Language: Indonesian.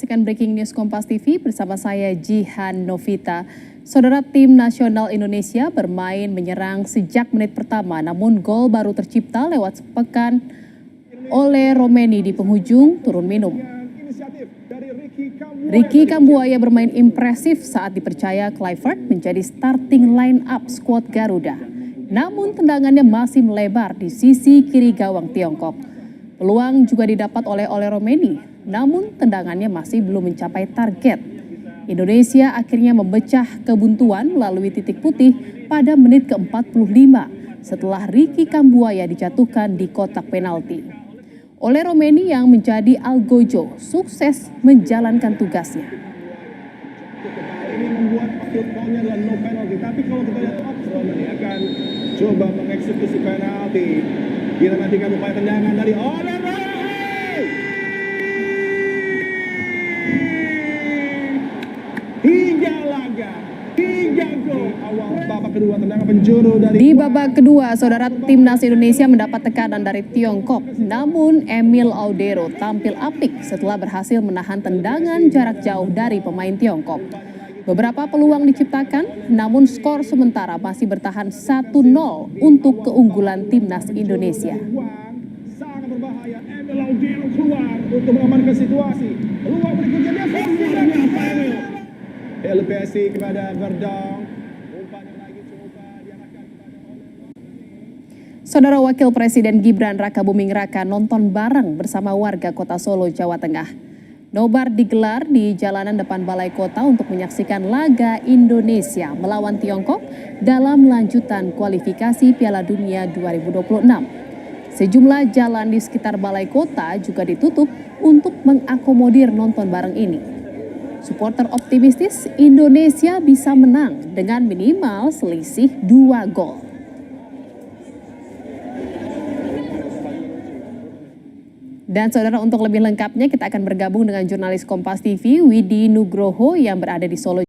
menyaksikan Breaking News Kompas TV bersama saya Jihan Novita. Saudara, tim nasional Indonesia bermain menyerang sejak menit pertama, namun gol baru tercipta lewat sepekan oleh Romeni di penghujung turun minum. Ricky Kambuaya bermain impresif saat dipercaya Kluivert menjadi starting line up skuad Garuda. Namun tendangannya masih melebar di sisi kiri gawang Tiongkok. Peluang juga didapat oleh Romeni, namun tendangannya masih belum mencapai target. Indonesia akhirnya memecah kebuntuan melalui titik putih pada menit ke-45 setelah Ricky Kambuaya dijatuhkan di kotak penalti. Romeni yang menjadi algojo sukses menjalankan tugasnya. Ini membuat field goal-nya adalah no penalty, tapi kalau kita lihat Romeni akan coba mengeksekusi penalti. Kita nantikan upaya tendangan dari Romeni. Hingga laga, hingga gol awal babak kedua, tendangan penjuru dari. Di babak kedua, saudara, timnas Indonesia mendapat tekanan dari Tiongkok. Namun Emil Audero tampil apik setelah berhasil menahan tendangan jarak jauh dari pemain Tiongkok. Beberapa peluang diciptakan, namun skor sementara masih bertahan 1-0 untuk keunggulan timnas Indonesia. Sangat berbahaya, Emil Audero keluar untuk mengamankan situasi. Peluang berikutnya dia LPSI kepada Verdong. Umpannya lagi coba diarahkan kepada. Saudara, Wakil Presiden Gibran Raka Buming Raka nonton bareng bersama warga Kota Solo, Jawa Tengah. Nobar digelar di jalanan depan Balai Kota untuk menyaksikan laga Indonesia melawan Tiongkok dalam lanjutan kualifikasi Piala Dunia 2026. Sejumlah jalan di sekitar Balai Kota juga ditutup untuk mengakomodir nonton bareng ini. Supporter optimistis Indonesia bisa menang dengan minimal selisih 2 gol. Dan saudara, untuk lebih lengkapnya kita akan bergabung dengan jurnalis Kompas TV Widi Nugroho yang berada di Solo.